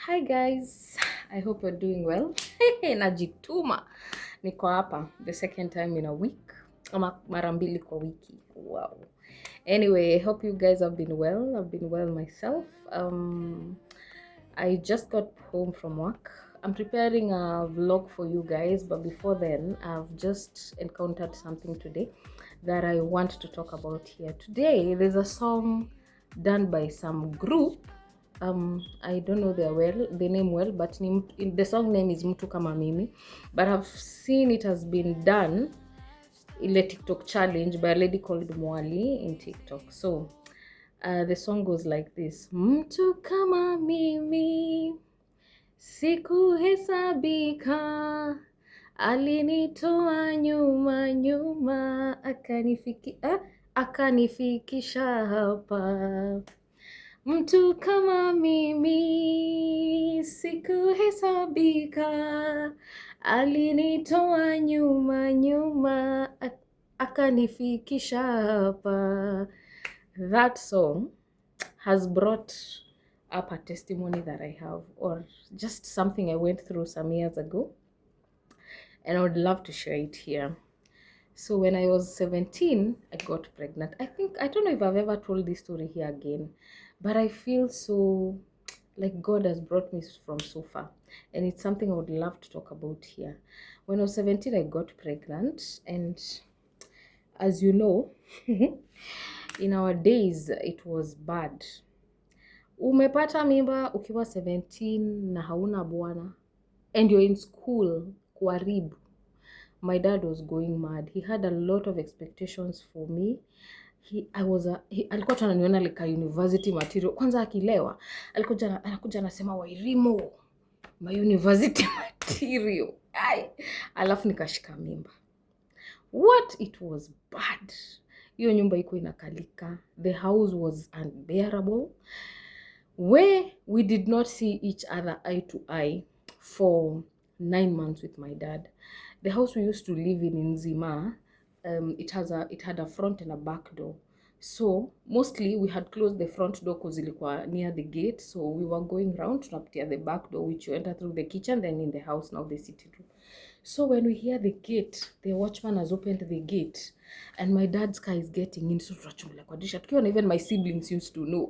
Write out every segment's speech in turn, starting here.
Hi guys, I hope you're doing well. Najituma. Niko hapa the second time in a week. Ama mara mbili kwa wiki. Wow. Anyway, I hope you guys have been well. I've been well myself. I just got home from work. I'm preparing a vlog for you guys, but before then, I've just encountered something today that I want to talk about here. Today, there's a song done by some group. I don't know the name well, but the song name is Mtu Kama Mimi, but I've seen it has been done in a TikTok challenge by a lady called Mwali in TikTok. So the song goes like this: Mtu kama mimi sikuhesabika, alinitoa nyuma akanifikisha hapa. Mtu kama mimi sikuhesabika, alinitoa nyuma akanifikisha hapa. That song has brought up a testimony that I have, or just something I went through some years ago, and I would love to share it here. So when I was 17, I got pregnant. I don't know if I've ever told this story here again, but I feel so like God has brought me from so far, and it's something I would love to talk about here. When I was 17, I got pregnant, and as you know, in our days, it was bad. Umepata mimba ukiwa 17 na hauna bwana, and you're in school kuharibu. My dad was going mad. He had a lot of expectations for me. Alikuwa tunaniona like a university material. Kwanza akilewa, anakuja anasema Wairimo, my university material. Alafu nikashika mimba. What? It was bad. Hiyo nyumba iko inakalika. The house was unbearable. Where we did not see each other eye to eye for 9 months with my dad. The house we used to live in Nzima, it had a front and a back door. So mostly we had closed the front door because ilikuwa near the gate. So we were going round tunapitia the back door, which you enter through the kitchen, then in the house, now the sitting room. So when we hear the gate, the watchman has opened the gate, and my dad's car is getting in. So tunachungulia kwa dirisha, tukiwa, even my siblings used to know.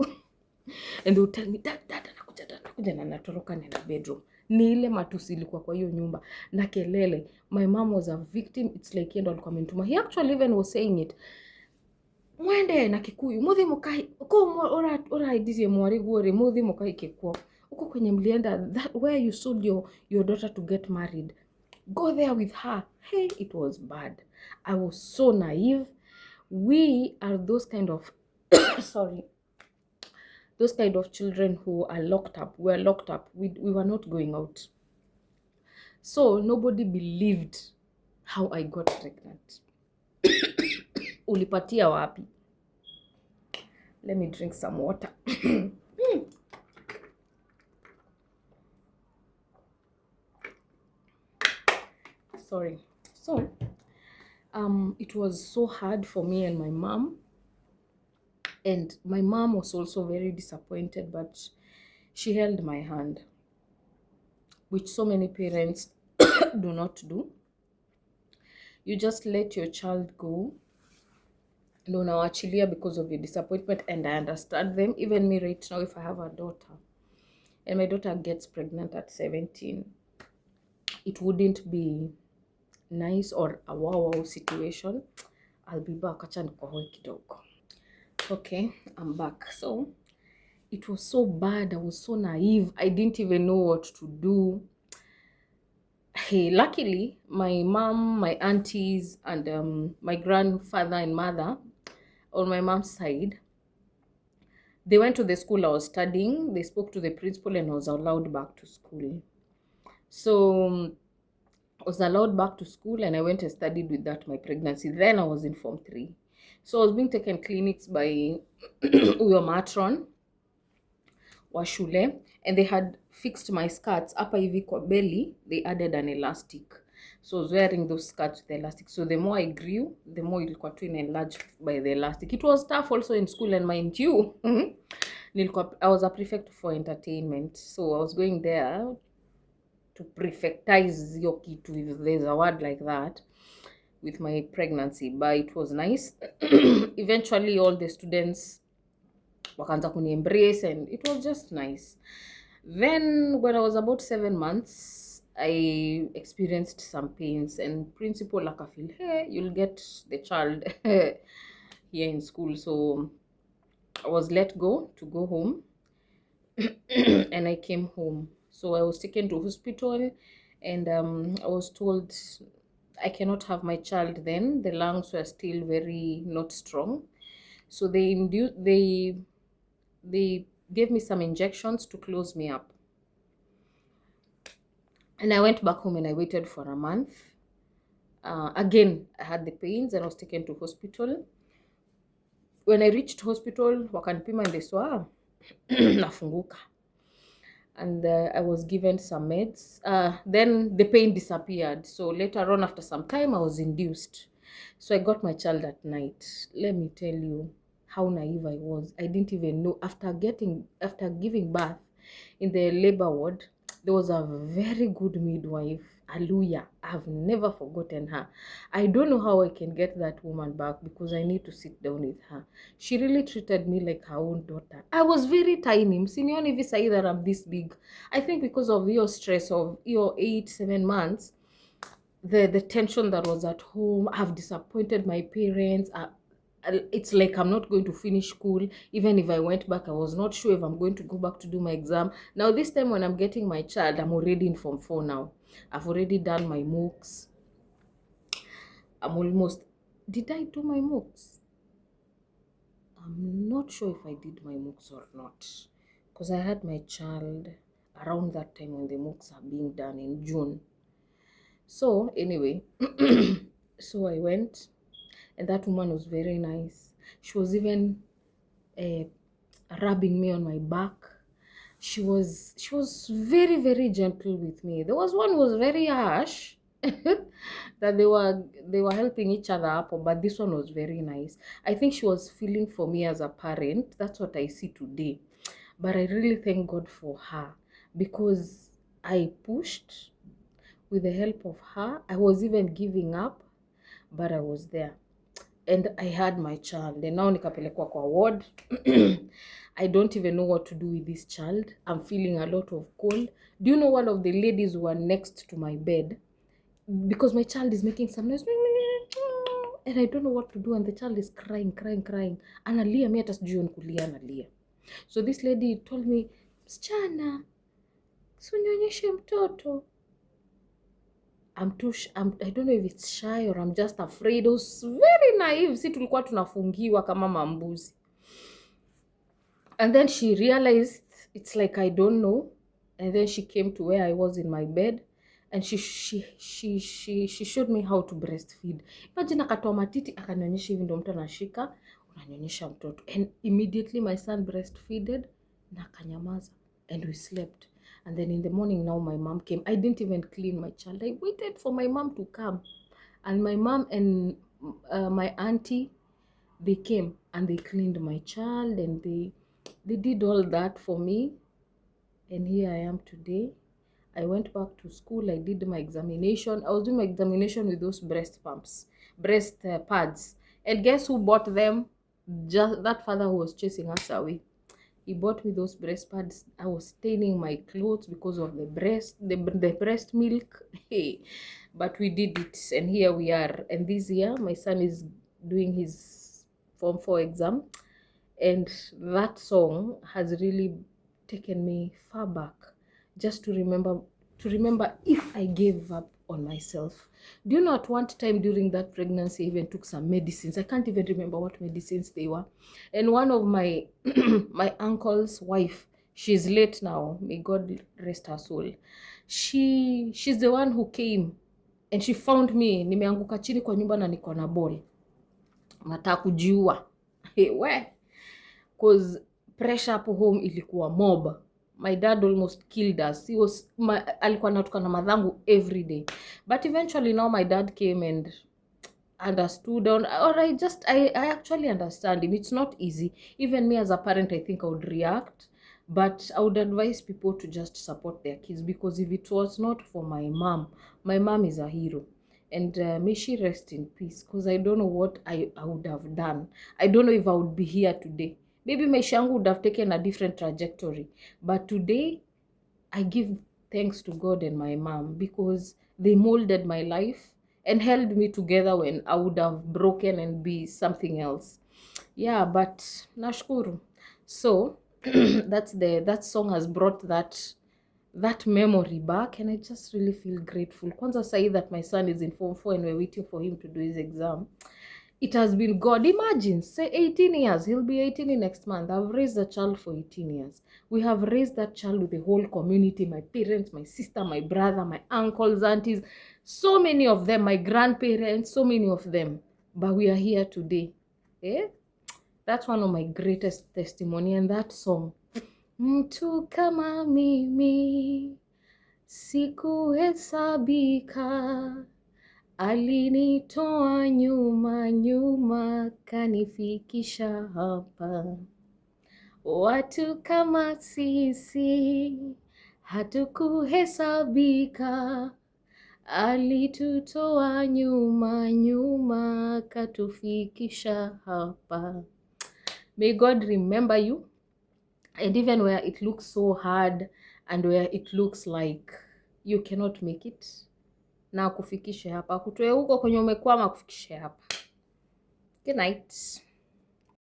And they would tell me, dad anakuja, na natoroka nenda bedroom. Ni ile matusi ilikuwa kwa hiyo nyumba na kelele. My mom was a victim. It's like yeye ndo alikuwa amenituma. He actually even was saying it. Mwende na Kikuyu, muthi mukai, ora idizie mwari guore, muthi mukai kikuo. Uko kwenye mlienda, that where you sold your daughter to get married. Go there with her. Hey, it was bad. I was so naive. We are those kind of those kind of children who are locked up. We are locked up. We were not going out. So nobody believed how I got pregnant. Ulipatia wapi? Let me drink some water. Sorry. So it was so hard for me and my mom. And my mom was also very disappointed, but she held my hand, which so many parents do not do. You just let your child go. No, now actually, because of your disappointment, and I understand them. Even me right now, if I have a daughter, and my daughter gets pregnant at 17, it wouldn't be nice or a wow situation. I'll be back. Acha nikohoe kidogo. Okay, I'm back. So it was so bad. I was so naive. I didn't even know what to do. Hey, luckily, my mom, my aunties, and my grandfather and mother on my mom's side, they went to the school I was studying. They spoke to the principal and I was allowed back to school. So I was allowed back to school and I went and studied with that my pregnancy. Then I was in Form 3. So I was being taken clinics by Uyo matron wa shule, and they had fixed my skirts hapa hivi kwa belly. They added an elastic, so I was wearing those skirts with elastic. So the more I grew, the more ilikuwa tu enlarged by the elastic. It was tough also in school, and mind you, I was a prefect for entertainment, so I was going there to prefectize hiyo kitu, if there's a word like that, with my pregnancy. But it was nice. Eventually all the students wakaanza kuni embrace and it was just nice. Then when I was about 7 months, I experienced some pains, and principal akafeel, hey, you'll get the child here in school. So I was let go to go home. And I came home. So I was taken to hospital, and I was told I cannot have my child then. The lungs were still very not strong. So they gave me some injections to close me up. And I went back home and I waited for a month. Again, I had the pains and I was taken to hospital. When I reached hospital, wakanipima and they saw nafunguka. And I was given some meds. Then the pain disappeared. So later on, after some time, I was induced. So I got my child at night. Let me tell you how naive I was. I didn't even know. After giving birth in the labor ward, there was a very good midwife, Aluya. I've never forgotten her. I don't know how I can get that woman back, because I need to sit down with her. She really treated me like her own daughter. I was very tiny. Msinioni hivi sahi that I'm this big. I think because of your stress of your 8-7 months, the tension that was at home. I've disappointed my parents. It's like I'm not going to finish school. Even if I went back, I was not sure if I'm going to go back to do my exam. Now this time when I'm getting my child, I'm already in Form 4 now. I've already done my MOOCs. Did I do my MOOCs? I'm not sure if I did my MOOCs or not, because I had my child around that time when the MOOCs are being done in June. So anyway, so I went, and that woman was very nice. She was even rubbing me on my back. She was very, very gentle with me. There was one who was very harsh that they were helping each other up, but this one was very nice. I think she was feeling for me as a parent. That's what I see today. But I really thank God for her, because I pushed with the help of her. I was even giving up, but I was there. And I had my child, and now nikapelekwa kwa ward. I don't even know what to do with this child. I'm feeling a lot of cold. Do you know one of the ladies who were next to my bed, because my child is making some noise, and I don't know what to do, and the child is crying. Analia, mi hata sijui kulia analia. So this lady told me, msichana, usinionyeshe mtoto. I don't know if it's shy or I'm just afraid. It was very naive. Si tulikuwa tunafungiwa kama mambuzi. And then she realized it's like I don't know. And then she came to where I was in my bed, and she showed me how to breastfeed. Imagine akatoa matiti akanionyesha hivi, ndo mtu anashika unanyonyesha mtoto. And immediately my son breastfeeded na akanyamaza, and we slept. And then in the morning now my mom came. I didn't even clean my child. I waited for my mom to come. And my mom and my auntie, they came and they cleaned my child, and they did all that for me. And here I am today. I went back to school. I did my examination. I was doing my examination with those breast pads. And guess who bought them? Just that father who was chasing us away. He bought me those breast pads. I was staining my clothes because of the breast milk. But we did it, and here we are. And this year, my son is doing his Form 4 exam, and that song has really taken me far back, just to remember if I gave up on myself. Do you know, at one time during that pregnancy, I even took some medicines. I can't even remember what medicines they were. And one of my my uncle's wife, she's late now, may God rest her soul, she's the one who came and she found me nimeanguka chini kwa nyumba na niko na ball, nataka kujiua. Because pressure hapo home ilikuwa mob. My dad almost killed us. Alikuwa anatoka na madhangu every day. But eventually now my dad came, and understood, or I actually understand him. It's not easy. Even me as a parent, I think I would react, but I would advise people to just support their kids, because if it was not for my mom is a hero. And may she rest in peace, because I don't know what I would have done. I don't know if I would be here today. Maybe maisha yangu would have taken a different trajectory, but today I give thanks to God and my mom, because they molded my life and held me together when I would have broken and be something else. Yeah, but nashukuru. So that song has brought that memory back, and I just really feel grateful. Kwanza say that my son is in Form 4 and we're waiting for him to do his exam. It has been God. Imagine, say 18 years. He'll be 18 in next month. I've raised a child for 18 years. We have raised that child with the whole community, my parents, my sister, my brother, my uncles, aunties, so many of them, my grandparents, so many of them. But we are here today. Eh? That's one of my greatest testimony. And that song, mtu kama mimi sikuhesabika, alinitoa nyuma kanifikisha hapa. Watu kama sisi hatukuhesabika, alitutoa nyuma katufikisha hapa. May God remember you, and even where it looks so hard and where it looks like you cannot make it, na kufikishe hapa, kutoe huko kwenye umekwama, kufikishe hapa. Good night.